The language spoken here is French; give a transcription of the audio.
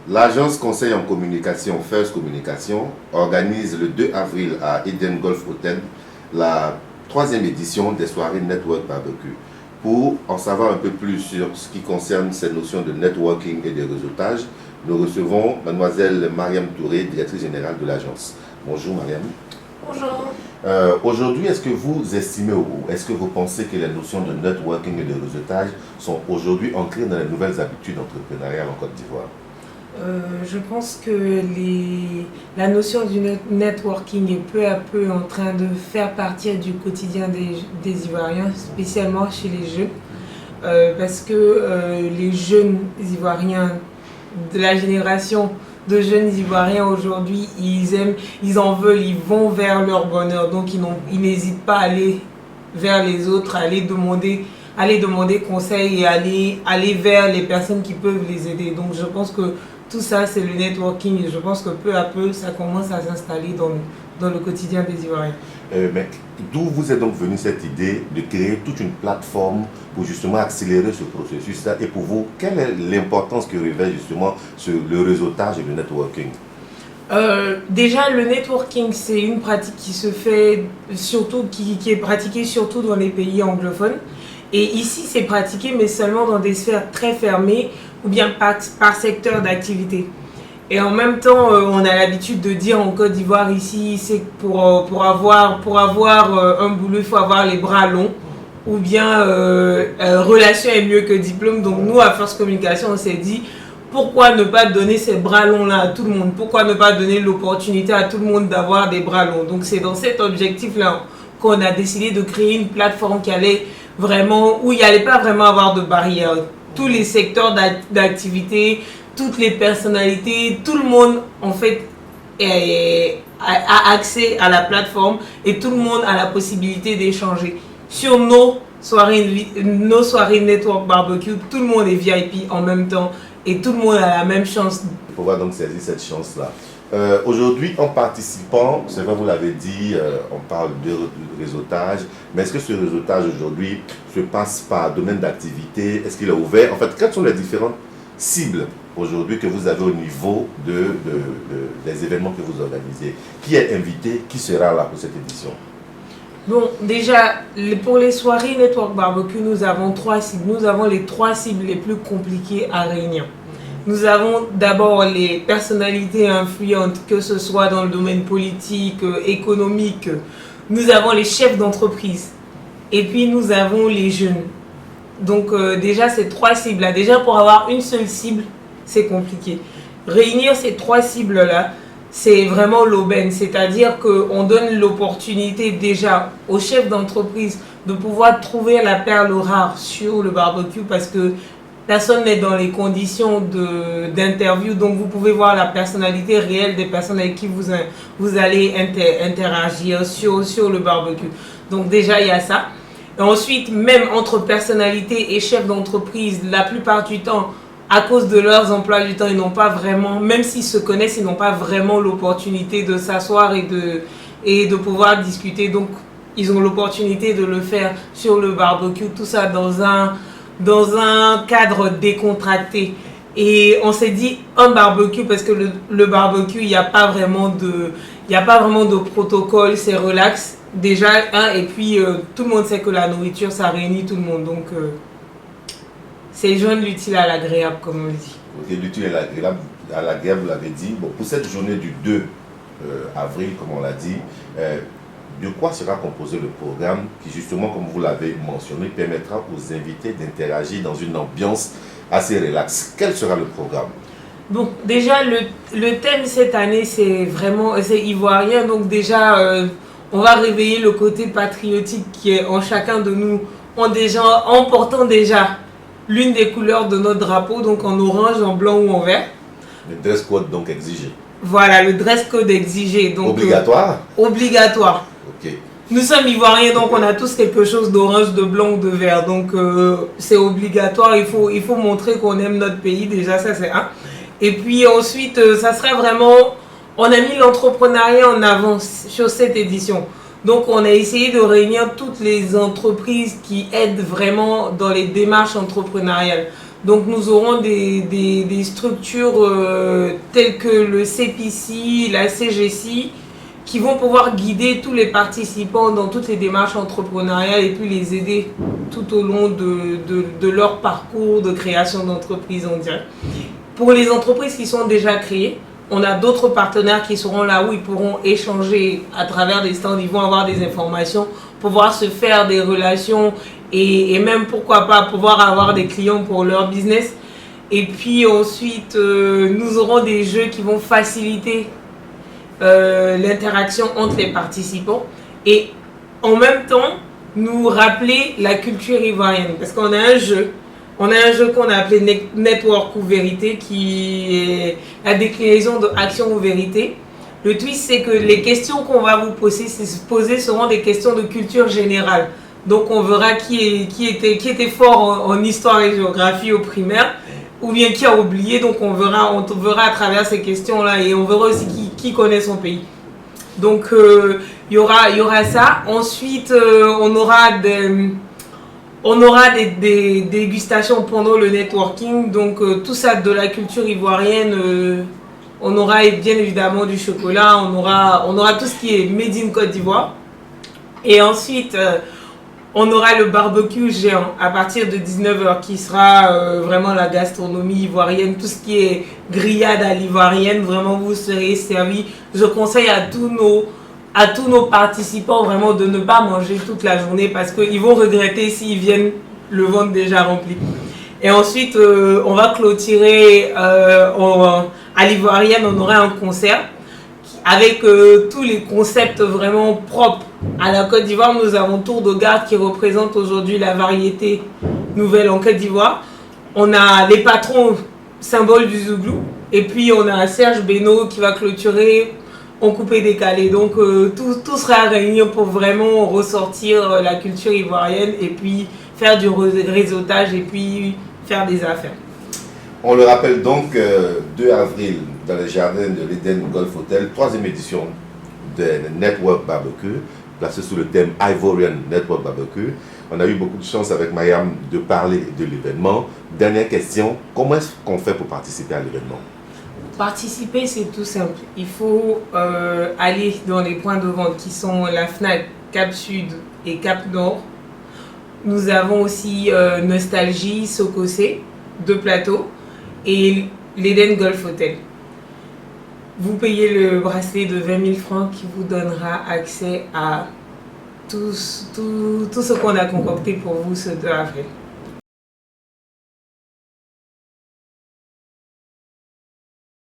L'agence conseil en communication First Communication organise le 2 avril à Eden Golf Hotel la 3e édition des soirées Network Barbecue. Pour en savoir un peu plus sur ce qui concerne ces notions de networking et de réseautage, nous recevons mademoiselle Mariam Touré, directrice générale de l'agence. Bonjour Mariam. Bonjour. Aujourd'hui, est-ce que vous estimez ou est-ce que vous pensez que les notions de networking et de réseautage sont aujourd'hui ancrées dans les nouvelles habitudes entrepreneuriales en Côte d'Ivoire? Je pense que la notion du networking est peu à peu en train de faire partie du quotidien des Ivoiriens, spécialement chez les jeunes, parce que les jeunes Ivoiriens de la génération de jeunes Ivoiriens aujourd'hui, ils en veulent, ils vont vers leur bonheur, donc ils n'hésitent pas à aller vers les autres, à aller demander conseil et aller vers les personnes qui peuvent les aider. Donc je pense que tout ça, c'est le networking et je pense que peu à peu, ça commence à s'installer dans le quotidien des Ivoiriens. Mais d'où vous est donc venue cette idée de créer toute une plateforme pour justement accélérer ce processus-là? Et pour vous, quelle est l'importance que revêt justement le réseautage et le networking? Déjà, le networking, c'est une pratique qui se fait surtout, qui est pratiquée surtout dans les pays anglophones. Et ici, c'est pratiqué, mais seulement dans des sphères très fermées ou bien par secteur d'activité. Et en même temps, on a l'habitude de dire en Côte d'Ivoire ici, c'est que pour avoir un boulot, il faut avoir les bras longs. Ou bien relation est mieux que diplôme. Donc nous, à First Communication, on s'est dit, pourquoi ne pas donner ces bras longs-là à tout le monde? Pourquoi ne pas donner l'opportunité à tout le monde d'avoir des bras longs? Donc c'est dans cet objectif-là qu'on a décidé de créer une plateforme qui allait vraiment, où il n'y allait pas vraiment avoir de barrières. Tous les secteurs d'activité, toutes les personnalités, tout le monde en fait a accès à la plateforme et tout le monde a la possibilité d'échanger. Sur nos soirées Network Barbecue, tout le monde est VIP en même temps et tout le monde a la même chance. Pour pouvoir donc saisir cette chance-là. Aujourd'hui, en participant, c'est vrai, vous l'avez dit, on parle de réseautage, mais est-ce que ce réseautage aujourd'hui se passe par domaine d'activité? Est-ce qu'il est ouvert? En fait, quelles sont les différentes cibles aujourd'hui que vous avez au niveau des événements que vous organisez? Qui est invité? Qui sera là pour cette édition? Bon, déjà, pour les soirées Network Barbecue, nous avons 3 cibles. Nous avons les 3 cibles les plus compliquées à réunir. Nous avons d'abord les personnalités influentes, que ce soit dans le domaine politique, économique. Nous avons les chefs d'entreprise. Et puis nous avons les jeunes. Donc déjà, ces 3 cibles-là. Déjà, pour avoir une seule cible, c'est compliqué. Réunir ces 3 cibles-là, c'est vraiment l'aubaine. C'est-à-dire qu'on donne l'opportunité déjà aux chefs d'entreprise de pouvoir trouver la perle rare sur le barbecue parce que personne n'est dans les conditions d'interview, donc vous pouvez voir la personnalité réelle des personnes avec qui vous allez interagir sur le barbecue. Donc déjà, il y a ça. Et ensuite, même entre personnalités et chefs d'entreprise, la plupart du temps, à cause de leurs emplois du temps, ils n'ont pas vraiment, même s'ils se connaissent, ils n'ont pas vraiment l'opportunité de s'asseoir et de pouvoir discuter. Donc, ils ont l'opportunité de le faire sur le barbecue, tout ça dans un cadre décontracté. Et on s'est dit un barbecue parce que le barbecue, il n'y a pas vraiment de protocole, c'est relax déjà, hein, et puis tout le monde sait que la nourriture, ça réunit tout le monde. Donc c'est joindre l'utile à l'agréable, comme on dit. Ok, l'utile à l'agréable, vous l'avez dit. Bon, pour cette journée du 2 avril, comme on l'a dit, de quoi sera composé le programme qui, justement, comme vous l'avez mentionné, permettra aux invités d'interagir dans une ambiance assez relaxe? Quel sera le programme? Bon, déjà, le thème cette année, c'est ivoirien. Donc déjà, on va réveiller le côté patriotique qui est en chacun de nous, en portant déjà l'une des couleurs de notre drapeau, donc en orange, en blanc ou en vert. Le dress code donc exigé. Voilà, le dress code exigé. Donc, obligatoire? Obligatoire. Ok. Nous sommes ivoiriens, donc on a tous quelque chose d'orange, de blanc ou de vert. Donc c'est obligatoire, il faut montrer qu'on aime notre pays, déjà ça c'est un. Et puis ensuite, ça serait vraiment, on a mis l'entrepreneuriat en avant sur cette édition. Donc on a essayé de réunir toutes les entreprises qui aident vraiment dans les démarches entrepreneuriales. Donc nous aurons des structures telles que le CPC, la CGC, qui vont pouvoir guider tous les participants dans toutes les démarches entrepreneuriales et puis les aider tout au long de leur parcours de création d'entreprise, on dirait. Pour les entreprises qui sont déjà créées, on a d'autres partenaires qui seront là où ils pourront échanger à travers des stands, ils vont avoir des informations, pouvoir se faire des relations et même pourquoi pas pouvoir avoir des clients pour leur business. Et puis ensuite, nous aurons des jeux qui vont faciliter l'interaction entre les participants et en même temps nous rappeler la culture ivoirienne parce qu'on a un jeu qu'on a appelé Network ou Vérité qui est la déclinaison de Action ou Vérité. Le twist c'est que les questions qu'on va vous poser seront des questions de culture générale, donc on verra qui était fort en histoire et géographie au primaire ou bien qui a oublié, donc on verra à travers ces questions-là et on verra aussi qui connaît son pays. Donc il y aura ça. Ensuite, on aura des dégustations pendant le networking, donc tout ça de la culture ivoirienne. On aura bien évidemment du chocolat, on aura tout ce qui est made in Côte d'Ivoire. Et ensuite, on aura le barbecue géant à partir de 19h qui sera vraiment la gastronomie ivoirienne, tout ce qui est grillade à l'ivoirienne, vraiment vous serez servi. Je conseille à tous nos participants vraiment de ne pas manger toute la journée parce qu'ils vont regretter s'ils viennent le ventre déjà rempli. Et ensuite, on va clôturer à l'ivoirienne, on aura un concert avec tous les concepts vraiment propres à la Côte d'Ivoire. Nous avons Tour de Garde qui représente aujourd'hui la variété nouvelle en Côte d'Ivoire. On a les patrons, symbole du Zouglou. Et puis on a Serge Beno qui va clôturer en coupé décalé. Donc tout sera réuni pour vraiment ressortir la culture ivoirienne et puis faire du réseautage et puis faire des affaires. On le rappelle donc, 2 avril, dans les jardins de l'Eden Golf Hotel, 3e édition de Network Barbecue, placée sous le thème Ivorian Network Barbecue. On a eu beaucoup de chance avec Mayam de parler de l'événement. Dernière question, comment est-ce qu'on fait pour participer à l'événement? Participer, c'est tout simple. Il faut aller dans les points de vente qui sont la FNAC, Cap Sud et Cap Nord. Nous avons aussi Nostalgie, Sokosé, 2 plateaux, et l'Eden Golf Hotel. Vous payez le bracelet de 20 000 francs qui vous donnera accès à tout ce qu'on a concocté pour vous ce 2 avril.